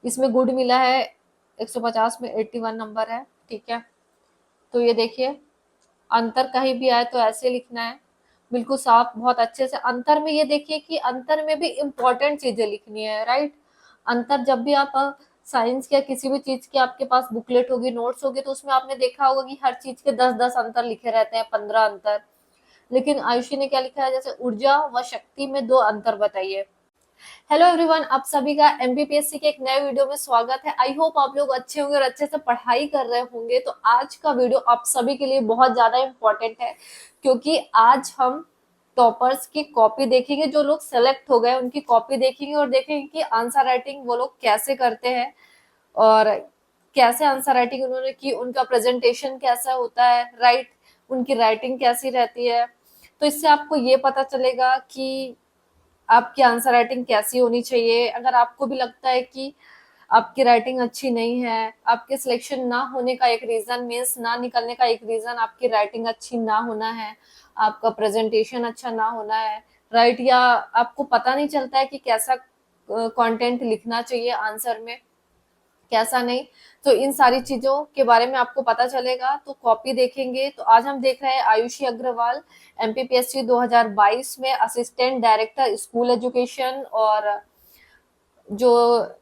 इसमें गुड मिला है 150 में 81 नंबर है। ठीक है, तो ये देखिए, अंतर कहीं भी आए तो ऐसे लिखना है, बिल्कुल साफ, बहुत अच्छे से। अंतर में ये देखिए कि अंतर में भी इम्पोर्टेंट चीजें लिखनी है, राइट। अंतर जब भी आप साइंस या किसी भी चीज की आपके पास बुकलेट होगी, नोट्स होगी, तो उसमें आपने देखा होगा कि हर चीज के 10-10 अंतर लिखे रहते हैं, 15 अंतर। लेकिन आयुषी ने क्या लिखा है, जैसे ऊर्जा व शक्ति में 2 अंतर बताइए। हेलो एवरीवन, आप सभी का एमपीपीएससी के एक नए वीडियो में स्वागत है। आई होप आप लोग अच्छे होंगे और अच्छे से पढ़ाई कर रहे होंगे। तो आज का वीडियो आप सभी के लिए बहुत ज्यादा इम्पोर्टेंट है, क्योंकि आज हम टॉपर्स की कॉपी देखेंगे। जो लोग सेलेक्ट हो गए उनकी कॉपी देखेंगे और देखेंगे कि आंसर राइटिंग वो लोग कैसे करते हैं और कैसे आंसर राइटिंग उन्होंने की, उनका प्रेजेंटेशन कैसा होता है, राइट, उनकी राइटिंग कैसी रहती है। तो इससे आपको ये पता चलेगा कि आपकी आंसर राइटिंग कैसी होनी चाहिए। अगर आपको भी लगता है कि आपकी राइटिंग अच्छी नहीं है, आपके सिलेक्शन ना होने का एक रीजन, मीन्स ना निकलने का एक रीजन आपकी राइटिंग अच्छी ना होना है, आपका प्रेजेंटेशन अच्छा ना होना है, राइट, या आपको पता नहीं चलता है कि कैसा कंटेंट लिखना चाहिए आंसर में, कैसा नहीं, तो इन सारी चीजों के बारे में आपको पता चलेगा। तो कॉपी देखेंगे। तो आज हम देख रहे हैं आयुषी अग्रवाल, एमपीपीएससी 2022 में असिस्टेंट डायरेक्टर स्कूल एजुकेशन। और जो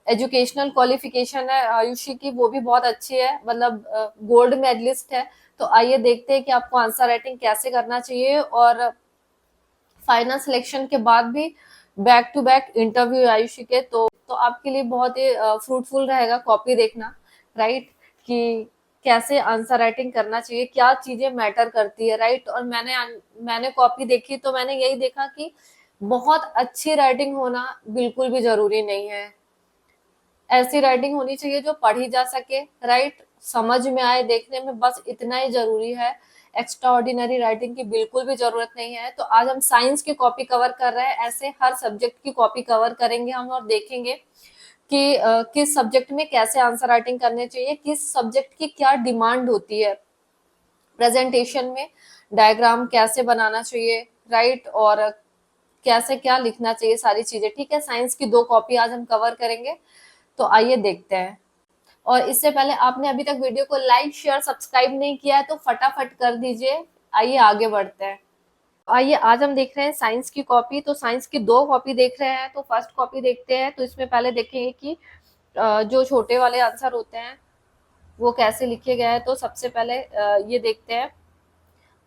एजुकेशनल क्वालिफिकेशन है आयुषी की वो भी बहुत अच्छी है, मतलब गोल्ड मेडलिस्ट है। तो आइए देखते हैं कि आपको आंसर राइटिंग कैसे करना चाहिए। और फाइनल सिलेक्शन के बाद भी back to back interview Ayushi के, तो आपके लिए बहुत ही फ्रूटफुल रहेगा कॉपी देखना, राइट, कि कैसे आंसर राइटिंग करना चाहिए, क्या चीजें मैटर करती है, राइट। और मैंने कॉपी देखी तो मैंने यही देखा कि बहुत अच्छी राइटिंग होना बिल्कुल भी जरूरी नहीं है। ऐसी राइटिंग होनी चाहिए जो पढ़ी जा सके, राइट, समझ में आए देखने में, बस इतना ही जरूरी है। एक्स्ट्रा ऑर्डिनरी राइटिंग की बिल्कुल भी जरूरत नहीं है। तो आज हम साइंस की कॉपी कवर कर रहे हैं, ऐसे हर सब्जेक्ट की कॉपी कवर करेंगे हम और देखेंगे कि किस सब्जेक्ट में कैसे आंसर राइटिंग करने चाहिए, किस सब्जेक्ट की क्या डिमांड होती है प्रेजेंटेशन में, डायग्राम कैसे बनाना चाहिए, राइट, और कैसे क्या लिखना चाहिए, सारी चीजें। ठीक है, साइंस की 2 कॉपी आज हम कवर करेंगे। तो आइए देखते हैं। और इससे पहले आपने अभी तक वीडियो को लाइक शेयर सब्सक्राइब नहीं किया है तो फटाफट कर दीजिए। आइए आगे बढ़ते हैं। आइए आज हम देख रहे हैं साइंस की कॉपी। तो साइंस की 2 कॉपी देख रहे हैं। तो फर्स्ट कॉपी देखते हैं। तो इसमें पहले देखेंगे कि जो छोटे वाले आंसर होते हैं वो कैसे लिखे गए हैं। तो सबसे पहले ये देखते हैं,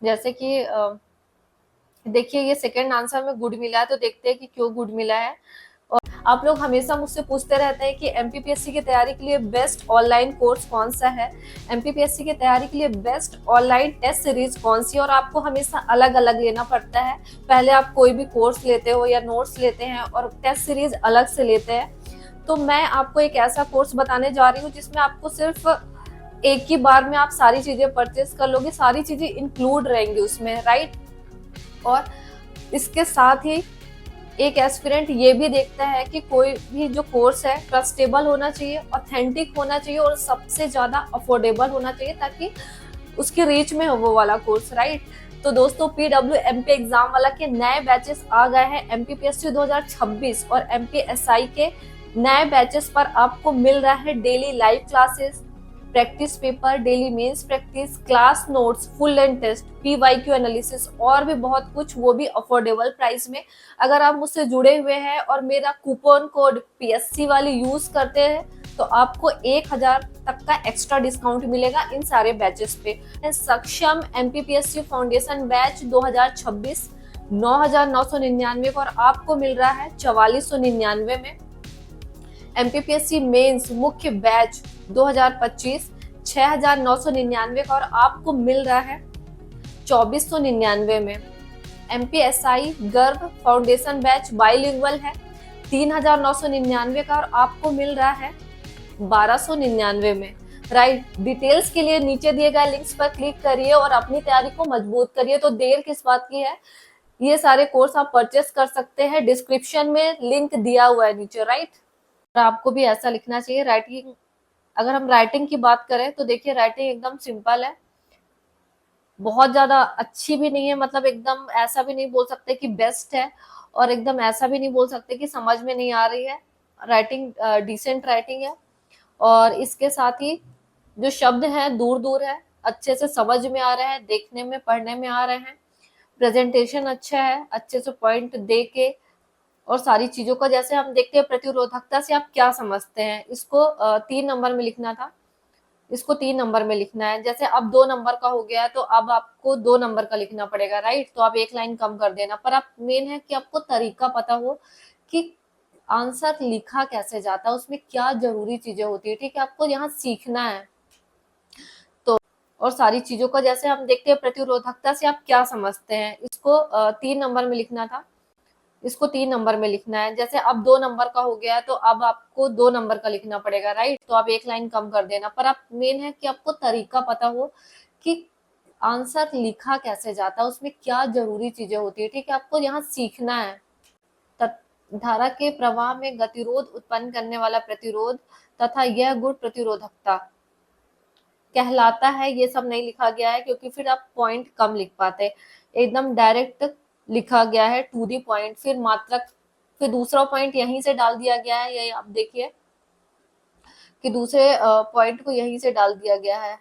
जैसे कि देखिए ये सेकंड आंसर में गुड मिला है। तो देखते हैं कि क्यों गुड मिला है। आप लोग हमेशा मुझसे पूछते रहते हैं कि एमपीपीएससी की तैयारी के लिए बेस्ट ऑनलाइन कोर्स कौन सा है, एमपीपीएससी की तैयारी के लिए बेस्ट ऑनलाइन टेस्ट सीरीज कौन सी, और आपको हमेशा अलग अलग लेना पड़ता है। पहले आप कोई भी कोर्स लेते हो या नोट्स लेते हैं और टेस्ट सीरीज अलग से लेते हैं। तो मैं आपको एक ऐसा कोर्स बताने जा रही हूँ जिसमें आपको सिर्फ एक ही बार में आप सारी चीजें परचेस कर लोगे, सारी चीजें इंक्लूड रहेंगी उसमें, राइट। और इसके साथ ही एक एस्पिरेंट ये भी देखता है कि कोई भी जो कोर्स है ट्रस्टेबल होना चाहिए, ऑथेंटिक होना चाहिए और सबसे ज्यादा अफोर्डेबल होना चाहिए, ताकि उसकी रीच में हो वो वाला कोर्स, राइट। तो दोस्तों पीडब्ल्यूएमपी एग्जाम वाला के नए बैचेस आ गए हैं। एमपीपीएससी 2026 और एमपीएसआई के नए बैचेस पर आपको मिल रहा है daily live classes, practice paper, daily mains practice, class notes, full length test, PYQ analysis और भी बहुत कुछ, वो भी अफोर्डेबल प्राइस में। अगर आप मुझसे जुड़े हुए हैं और मेरा कूपन कोड पीएससी वाली यूज करते हैं तो आपको 1000 तक का एक्स्ट्रा डिस्काउंट मिलेगा इन सारे बैचेस पे। सक्षम एमपीपीएससी फाउंडेशन बैच 2026 9,999 और आपको मिल रहा है 4499 में। एमपीपीएससी मेंस मुख्य बैच 2025 6,999 का और आपको मिल रहा है 2499 में। एमपीएसआई गर्भ फाउंडेशन बैच बाइलिंगुअल है 3,999 का और आपको मिल रहा है 1299 में, राइट। डिटेल्स के लिए नीचे दिए गए लिंक्स पर क्लिक करिए और अपनी तैयारी को मजबूत करिए। तो देर किस बात की है, ये सारे कोर्स आप परचेस कर सकते हैं, डिस्क्रिप्शन में लिंक दिया हुआ है नीचे, राइट। और आपको भी ऐसा लिखना चाहिए। राइटिंग, अगर हम राइटिंग की बात करें तो देखिए राइटिंग एकदम सिंपल है, बहुत ज्यादा अच्छी भी नहीं है, मतलब एकदम ऐसा भी नहीं बोल सकते कि बेस्ट है और एकदम ऐसा भी नहीं बोल सकते कि समझ में नहीं आ रही है। राइटिंग डिसेंट राइटिंग है। और इसके साथ ही जो शब्द हैं दूर दूर है, अच्छे से समझ में आ रहे हैं, देखने में पढ़ने में आ रहे हैं, प्रेजेंटेशन अच्छा है, अच्छे से पॉइंट दे के और सारी चीजों का जैसे हम देखते हैं प्रतिरोधकता से आप क्या समझते हैं, इसको 3 नंबर में लिखना था, इसको 3 नंबर में लिखना है। जैसे अब 2 नंबर का हो गया है तो अब आपको 2 नंबर का लिखना पड़ेगा, राइट। तो आप एक लाइन कम कर देना, पर आप मेन है कि आपको तरीका पता हो कि आंसर लिखा कैसे जाता है, उसमें क्या जरूरी चीजें होती है, ठीक है, आपको यहाँ सीखना है। तो और सारी चीजों का जैसे हम देखते हैं प्रतिरोधकता से आप क्या समझते हैं, इसको 3 नंबर में लिखना था, इसको 3 नंबर में लिखना है। जैसे अब 2 नंबर का हो गया है तो अब आपको 2 नंबर का लिखना पड़ेगा, राइट। तो आप एक लाइन कम कर देना, पर आप मेन है कि आपको तरीका पता हो कि आंसर लिखा कैसे जाता है, उसमें क्या जरूरी चीजें होती है, ठीक है, आपको यहाँ सीखना है। धारा के प्रवाह में गतिरोध उत्पन्न करने वाला प्रतिरोध तथा यह गुण प्रतिरोधकता कहलाता है। ये सब नहीं लिखा गया है क्योंकि फिर आप पॉइंट कम लिख पाते, एकदम डायरेक्ट लिखा गया है टू दी पॉइंट, फिर मात्रक, फिर दूसरा पॉइंट यहीं से डाल दिया गया है, ये आप देखिए कि दूसरे पॉइंट को यहीं से डाल दिया गया है,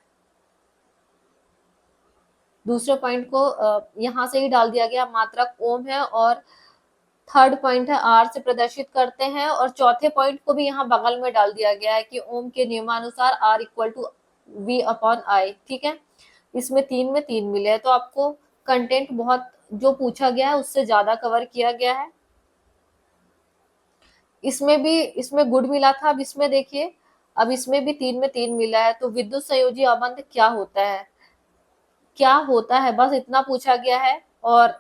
दूसरे पॉइंट को यहाँ से ही डाल दिया गया, मात्रक ओम है और थर्ड पॉइंट है आर से प्रदर्शित करते हैं, और चौथे पॉइंट को भी यहाँ बगल में डाल दिया गया है कि ओम के नियमानुसार R equal to V upon I, ठीक है। इसमें 3 में 3 मिले हैं, तो आपको कंटेंट बहुत जो पूछा गया है उससे ज्यादा कवर किया गया है। इसमें भी, इसमें गुड मिला था, अब इसमें देखिए, अब इसमें भी 3 में 3 मिला है। तो विद्युत संयोजी अबंध क्या होता है, क्या होता है, बस इतना पूछा गया है और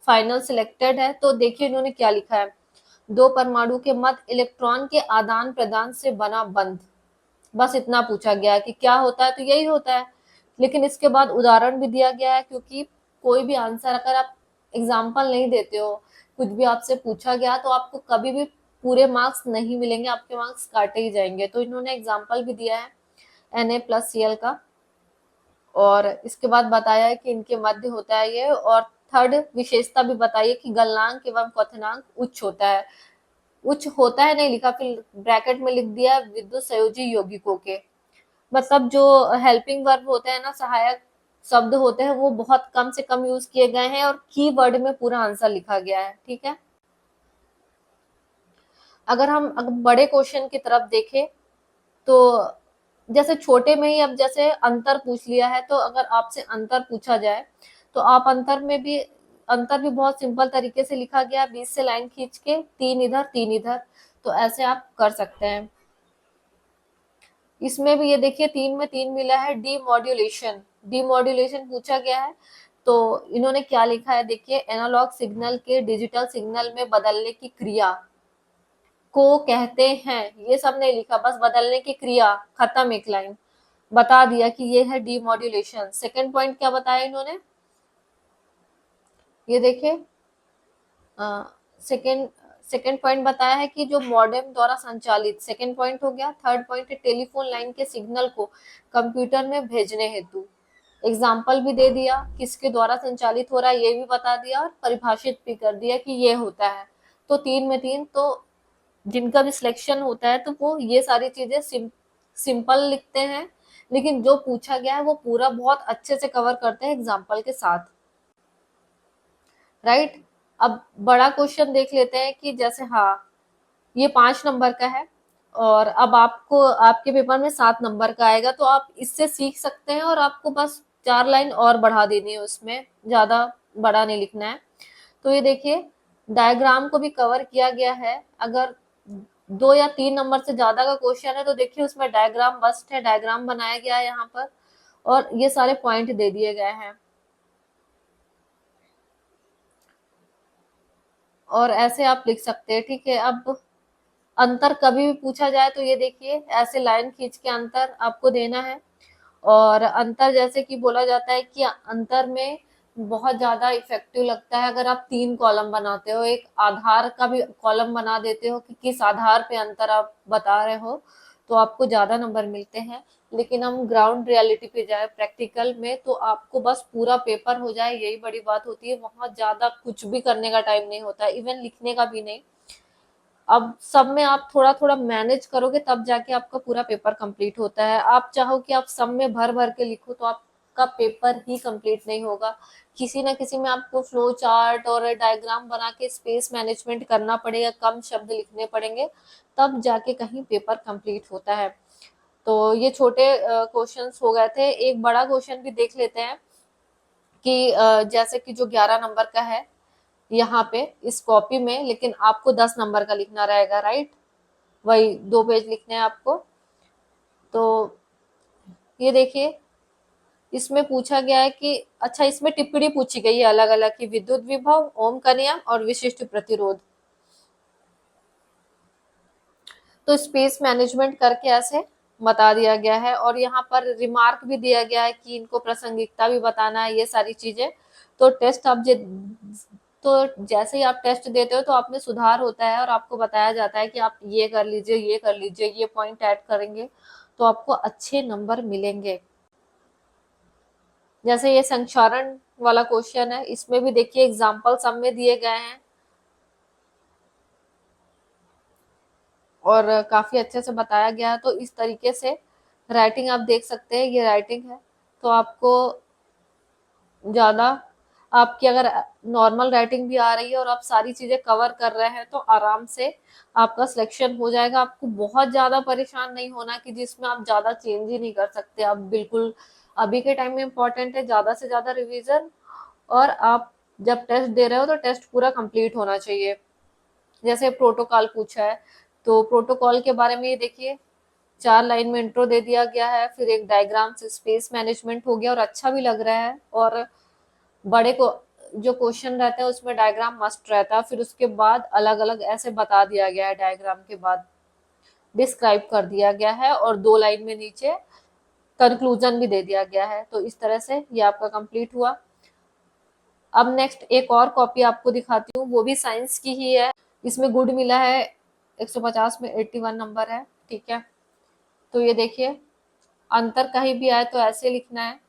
फाइनल सिलेक्टेड है। तो देखिए इन्होंने क्या लिखा है, दो परमाणु के मध्य इलेक्ट्रॉन के आदान प्रदान से बना बंध, बस इतना पूछा गया है कि क्या होता है, तो यही होता है। लेकिन इसके बाद उदाहरण भी दिया गया है, क्योंकि कोई भी आंसर अगर आप एग्जाम्पल नहीं देते हो, कुछ भी आपसे पूछा गया, तो आपको कभी भी पूरे मार्क्स नहीं मिलेंगे, आपके मार्क्स काटे ही जाएंगे। तो इन्होंने एग्जाम्पल भी दिया है Na+Cl का, और इसके बाद बताया है कि इनके मध्य होता है ये, और थर्ड विशेषता भी बताइए कि गलनांक एवं क्वथनांक उच्च होता है, उच्च होता है नहीं लिखा, फिर ब्रैकेट में लिख दिया विद्युत संयोजी यौगिकों के, मतलब जो हेल्पिंग वर्ब होते हैं ना, सहायक शब्द होते हैं, वो बहुत कम से कम यूज किए गए हैं और की वर्ड में पूरा आंसर लिखा गया है, ठीक है। अगर बड़े क्वेश्चन की तरफ देखें तो जैसे छोटे में ही, अब जैसे अंतर पूछ लिया है, तो अगर आपसे अंतर पूछा जाए तो आप अंतर भी बहुत सिंपल तरीके से लिखा गया है, बीच से लाइन खींच के 3 इधर 3 इधर, तो ऐसे आप कर सकते हैं। इसमें भी ये देखिए 3 में 3 मिला है, डीमॉड्यूलेशन, डीमॉड्यूलेशन पूछा गया है। तो इन्होंने क्या लिखा है देखिए, एनालॉग सिग्नल के डिजिटल सिग्नल में बदलने की क्रिया को कहते हैं, ये सब नहीं लिखा, बस बदलने की क्रिया, खत्म, एक लाइन बता दिया कि ये है डीमॉड्यूलेशन। सेकंड पॉइंट क्या बताया इन्होंने, ये देखिए सेकंड सेकंड पॉइंट बताया है कि जो मॉडेम द्वारा संचालित, सेकंड पॉइंट हो गया। थर्ड पॉइंट है टेलीफोन लाइन के सिग्नल को कंप्यूटर में भेजने हेतु, एग्जाम्पल भी दे दिया किसके द्वारा संचालित हो रहा है, ये भी बता दिया और परिभाषित भी कर दिया कि ये होता है। तो 3 में 3, तो जिनका भी सिलेक्शन होता है तो वो ये सारी चीजें सिंपल लिखते हैं, लेकिन जो पूछा गया है वो पूरा बहुत अच्छे से कवर करते हैं एग्जाम्पल के साथ, राइट। अब बड़ा क्वेश्चन देख लेते हैं कि जैसे, हाँ, ये 5 नंबर का है और अब आपको आपके पेपर में 7 नंबर का आएगा, तो आप इससे सीख सकते हैं और आपको बस 4 लाइन और बढ़ा देनी है, उसमें ज्यादा बड़ा नहीं लिखना है। तो ये देखिए डायग्राम को भी कवर किया गया है, अगर 2 या 3 नंबर से ज्यादा का क्वेश्चन है तो देखिए उसमें डायग्राम मस्ट है, डायग्राम बनाया गया है यहाँ पर, और ये सारे पॉइंट दे दिए गए हैं, और ऐसे आप लिख सकते हैं, ठीक है। अब अंतर कभी भी पूछा जाए तो ये देखिए ऐसे लाइन खींच के अंतर आपको देना है, और अंतर जैसे कि बोला जाता है कि अंतर में बहुत ज्यादा इफेक्टिव लगता है अगर आप 3 कॉलम बनाते हो, एक आधार का भी कॉलम बना देते हो कि किस आधार पे अंतर आप बता रहे हो, तो आपको ज्यादा नंबर मिलते हैं। लेकिन हम ग्राउंड रियलिटी पे जाए प्रैक्टिकल में, तो आपको बस पूरा पेपर हो जाए यही बड़ी बात होती है, वहां ज्यादा कुछ भी करने का टाइम नहीं होता, इवन लिखने का भी नहीं। अब सब में आप थोड़ा थोड़ा मैनेज करोगे तब जाके आपका पूरा पेपर कंप्लीट होता है। आप चाहो कि आप सब में भर भर के लिखो तो आपका पेपर ही कंप्लीट नहीं होगा। किसी ना किसी में आपको फ्लो चार्ट और डायग्राम बना के स्पेस मैनेजमेंट करना पड़ेगा, कम शब्द लिखने पड़ेंगे, तब जाके कहीं पेपर कंप्लीट होता है। तो ये छोटे क्वेश्चंस हो गए थे। एक बड़ा क्वेश्चन भी देख लेते हैं कि जैसे कि जो 11 नंबर का है यहाँ पे इस कॉपी में, लेकिन आपको 10 नंबर का लिखना रहेगा, राइट? वही 2 पेज लिखने हैं आपको। तो ये देखिए, इसमें पूछा गया है कि अच्छा, इसमें टिप्पणी पूछी गई है अलग अलग की विद्युत विभव, ओम का नियम और विशिष्ट प्रतिरोध। तो स्पेस मैनेजमेंट करके ऐसे बता दिया गया है, और यहाँ पर रिमार्क भी दिया गया है कि इनको प्रासंगिकता भी बताना है, ये सारी चीजें। तो टेस्ट आप तो जैसे ही आप टेस्ट देते हो तो आप में सुधार होता है और आपको बताया जाता है कि आप ये कर लीजिए, ये कर लीजिए, ये पॉइंट ऐड करेंगे तो आपको अच्छे नंबर मिलेंगे। जैसे ये संक्षारण वाला क्वेश्चन है, इसमें भी देखिए एग्जाम्पल सब में दिए गए हैं और काफी अच्छे से बताया गया है। तो इस तरीके से राइटिंग आप देख सकते हैं, ये राइटिंग है। तो आपको ज्यादा, आपकी अगर नॉर्मल राइटिंग भी आ रही है और आप सारी चीजें कवर कर रहे हैं तो आराम से आपका सिलेक्शन हो जाएगा। आपको बहुत ज्यादा परेशान नहीं होना कि जिसमें आप ज्यादा चेंज ही नहीं कर सकते। आप बिल्कुल, अभी के टाइम में इम्पोर्टेंट है ज्यादा से ज्यादा रिवीजन, और आप जब टेस्ट दे रहे हो तो टेस्ट पूरा कंप्लीट होना चाहिए। जैसे प्रोटोकॉल पूछा है, तो प्रोटोकॉल के बारे में ये देखिए, 4 लाइन में इंट्रो दे दिया गया है, फिर एक डायग्राम से स्पेस मैनेजमेंट हो गया और अच्छा भी लग रहा है। और बड़े को जो क्वेश्चन रहता है उसमें डायग्राम मस्ट रहता है, फिर उसके बाद अलग अलग ऐसे बता दिया गया है, डायग्राम के बाद डिस्क्राइब कर दिया गया है, और 2 लाइन में नीचे कंक्लूजन भी दे दिया गया है। तो इस तरह से ये आपका कंप्लीट हुआ। अब नेक्स्ट एक और कॉपी आपको दिखाती हूँ, वो भी साइंस की ही है। इसमें गुड मिला है 150 में 81 नंबर है, ठीक है। तो ये देखिए, अंतर कहीं भी आए तो ऐसे लिखना है,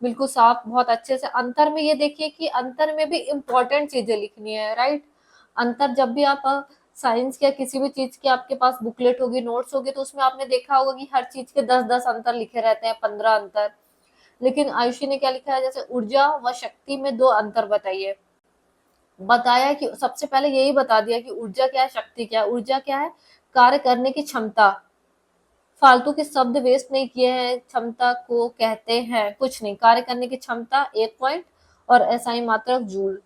बिल्कुल साफ, बहुत अच्छे से। अंतर में ये देखिए कि अंतर में भी इंपॉर्टेंट चीजें लिखनी है, राइट? अंतर जब भी आप साइंस या किसी भी चीज की आपके पास बुकलेट होगी, नोट्स होगी, तो उसमें आपने देखा होगा कि हर चीज के 10-10 अंतर लिखे रहते हैं, 15 अंतर। लेकिन आयुषी ने क्या लिखा है, जैसे ऊर्जा व शक्ति में 2 अंतर बताइए। बताया कि सबसे पहले यही बता दिया कि ऊर्जा क्या है, शक्ति क्या है। ऊर्जा क्या है? कार्य करने की क्षमता। फालतू के शब्द वेस्ट नहीं किए हैं। क्षमता को कहते हैं कुछ नहीं, कार्य करने की क्षमता 1 पॉइंट, और एसआई मात्रक जूल।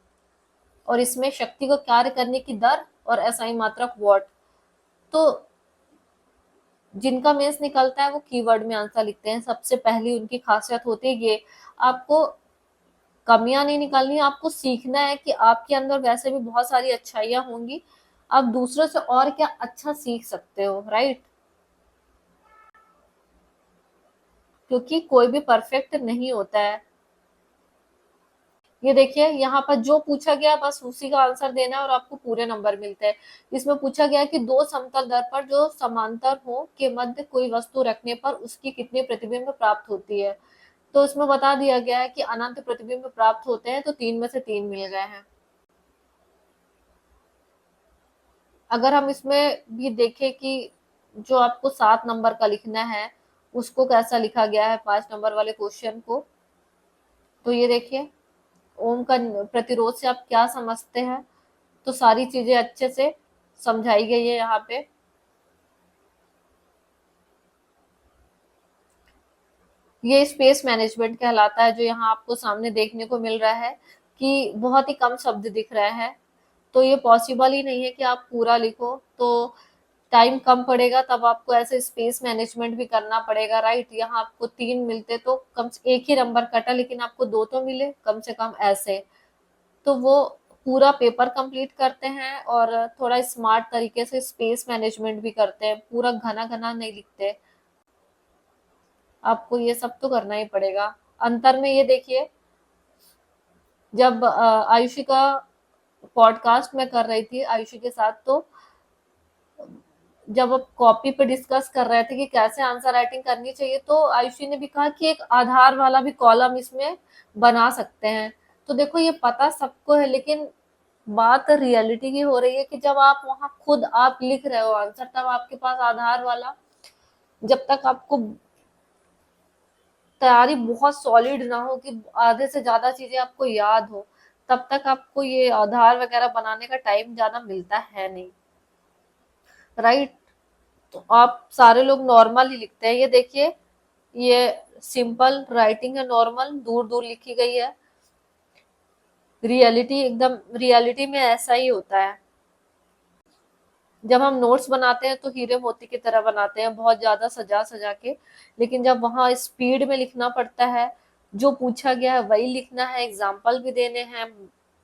और इसमें शक्ति को कार्य करने की दर और एसआई मात्रक वॉट। तो जिनका मेंस निकलता है वो कीवर्ड में आंसर लिखते हैं, सबसे पहली उनकी खासियत होती है ये। आपको कमियां नहीं निकालनी, आपको सीखना है कि आपके अंदर वैसे भी बहुत सारी अच्छाइयां होंगी, आप दूसरों से और क्या अच्छा सीख सकते हो, राइट? क्योंकि कोई भी परफेक्ट नहीं होता है। ये देखिए, यहाँ पर जो पूछा गया बस उसी का आंसर देना है और आपको पूरे नंबर मिलते हैं। इसमें पूछा गया कि दो समतल दर्पण जो समांतर हो के मध्य कोई वस्तु रखने पर उसकी कितनी प्रतिबिंब प्राप्त होती है। तो इसमें बता दिया गया है कि अनंत प्रतिबिंब प्राप्त होते हैं, तो 3 में से 3 मिल गए हैं। अगर हम इसमें भी देखें कि जो आपको 7 नंबर का लिखना है उसको कैसा लिखा गया है 5 नंबर वाले क्वेश्चन को, तो ये देखिए, ओम का प्रतिरोध से आप क्या समझते हैं। तो सारी चीजें अच्छे से समझाई गई है यहाँ पे। ये स्पेस मैनेजमेंट कहलाता है, जो यहाँ आपको सामने देखने को मिल रहा है कि बहुत ही कम शब्द दिख रहे हैं। तो ये पॉसिबल ही नहीं है कि आप पूरा लिखो, तो टाइम कम पड़ेगा, तब आपको ऐसे स्पेस मैनेजमेंट भी करना पड़ेगा, राइट? यहाँ आपको 3 मिलते तो कम से एक ही नंबर कटा, लेकिन आपको 2 तो मिले कम से कम ऐसे। तो वो पूरा पेपर कंप्लीट करते हैं और थोड़ा स्मार्ट तरीके से स्पेस मैनेजमेंट भी करते हैं, पूरा घना घना नहीं लिखते। आपको ये सब तो करना ही पड़ेगा। अंतर में ये देखिए, जब आयुषी का पॉडकास्ट में कर रही थी आयुषी के साथ, तो जब आप कॉपी पे डिस्कस कर रहे थे कि कैसे आंसर राइटिंग करनी चाहिए, तो आयुषी ने भी कहा कि एक आधार वाला भी कॉलम इसमें बना सकते हैं। तो देखो, ये पता सबको है, लेकिन बात रियलिटी की हो रही है कि जब आप वहां खुद आप लिख रहे हो आंसर, तब आपके पास आधार वाला, जब तक आपको तैयारी बहुत सॉलिड ना हो कि आधे से ज्यादा चीजें आपको याद हो, तब तक आपको ये आधार वगैरह बनाने का टाइम ज्यादा मिलता है नहीं, राइट। तो आप सारे लोग नॉर्मल ही लिखते हैं, ये देखिए, ये सिंपल राइटिंग है, नॉर्मल दूर दूर लिखी गई है। रियलिटी एकदम, रियलिटी में ऐसा ही होता है। जब हम नोट्स बनाते हैं तो हीरे मोती की तरह बनाते हैं, बहुत ज्यादा सजा सजा के, लेकिन जब वहां स्पीड में लिखना पड़ता है, जो पूछा गया है वही लिखना है, एग्जाम्पल भी देने हैं,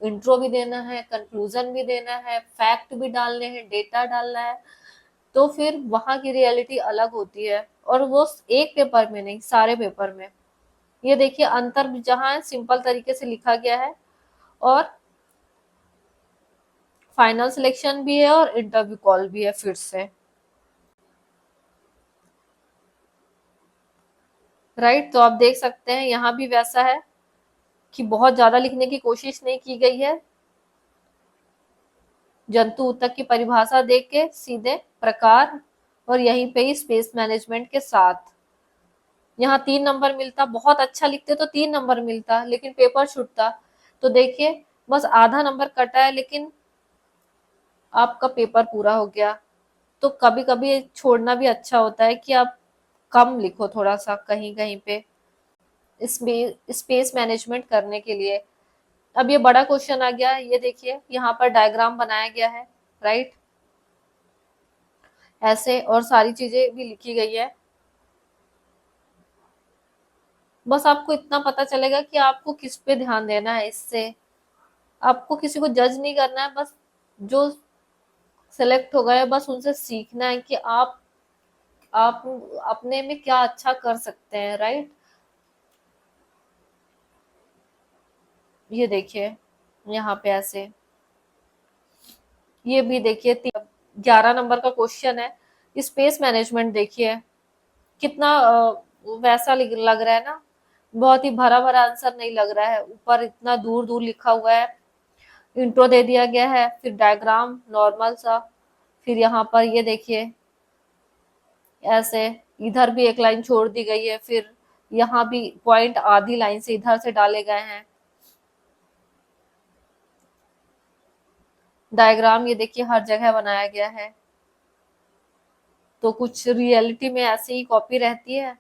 इंट्रो भी देना है, कंक्लूजन भी देना है, फैक्ट भी डालने हैं, डेटा डालना है, तो फिर वहां की रियलिटी अलग होती है, और वो एक पेपर में नहीं, सारे पेपर में। ये देखिए अंतर जहां सिंपल तरीके से लिखा गया है, और फाइनल सिलेक्शन भी है और इंटरव्यू कॉल भी है फिर से, राइट। तो आप देख सकते हैं यहाँ भी वैसा है कि बहुत ज्यादा लिखने की कोशिश नहीं की गई है, जंतु ऊतक की परिभाषा देख के सीधे प्रकार, और यहीं पे ही स्पेस मैनेजमेंट के साथ यहाँ 3 नंबर मिलता, बहुत अच्छा लिखते तो 3 नंबर मिलता, लेकिन पेपर छूटता। तो देखिए बस आधा नंबर कटा है, लेकिन आपका पेपर पूरा हो गया। तो कभी कभी छोड़ना भी अच्छा होता है कि आप कम लिखो थोड़ा सा कहीं कहीं पे, स्पेस मैनेजमेंट करने के लिए। अब ये बड़ा क्वेश्चन आ गया, ये देखिए यहाँ पर डायग्राम बनाया गया है, राइट, ऐसे, और सारी चीजें भी लिखी गई है। बस आपको इतना पता चलेगा कि आपको किस पे ध्यान देना है, इससे आपको किसी को जज नहीं करना है, बस जो सेलेक्ट हो गए बस उनसे सीखना है कि आप अपने में क्या अच्छा कर सकते हैं, राइट। ये देखिए यहाँ पे ऐसे, ये भी देखिए 11 नंबर का क्वेश्चन है, स्पेस मैनेजमेंट देखिए कितना वैसा लग रहा है ना, बहुत ही भरा भरा आंसर नहीं लग रहा है, ऊपर इतना दूर दूर लिखा हुआ है, इंट्रो दे दिया गया है, फिर डायग्राम नॉर्मल सा, फिर यहाँ पर ये देखिए ऐसे, इधर भी एक लाइन छोड़ दी गई है, फिर यहाँ भी पॉइंट आधी लाइन से इधर से डाले गए हैं, डायग्राम ये देखिए हर जगह बनाया गया है। तो कुछ रियलिटी में ऐसे ही कॉपी रहती है,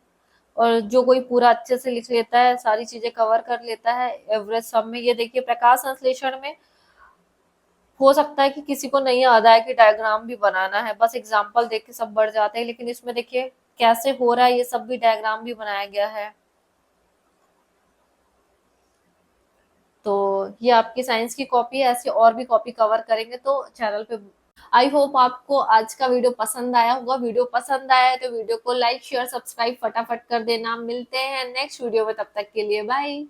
और जो कोई पूरा अच्छे से लिख लेता है, सारी चीजें कवर कर लेता है, एवरेज सब में, ये देखिए प्रकाश संश्लेषण में हो सकता है कि किसी को नहीं याद आए कि डायग्राम भी बनाना है, बस एग्जाम्पल देख के सब बढ़ जाते हैं, लेकिन इसमें देखिए कैसे हो रहा है, ये सब भी डायग्राम भी बनाया गया है। तो ये आपकी साइंस की कॉपी है, ऐसी और भी कॉपी कवर करेंगे तो चैनल पे। आई होप आपको आज का वीडियो पसंद आया होगा, वीडियो पसंद आया है तो वीडियो को लाइक शेयर सब्सक्राइब फटाफट कर देना। मिलते हैं नेक्स्ट वीडियो में, तब तक के लिए बाय।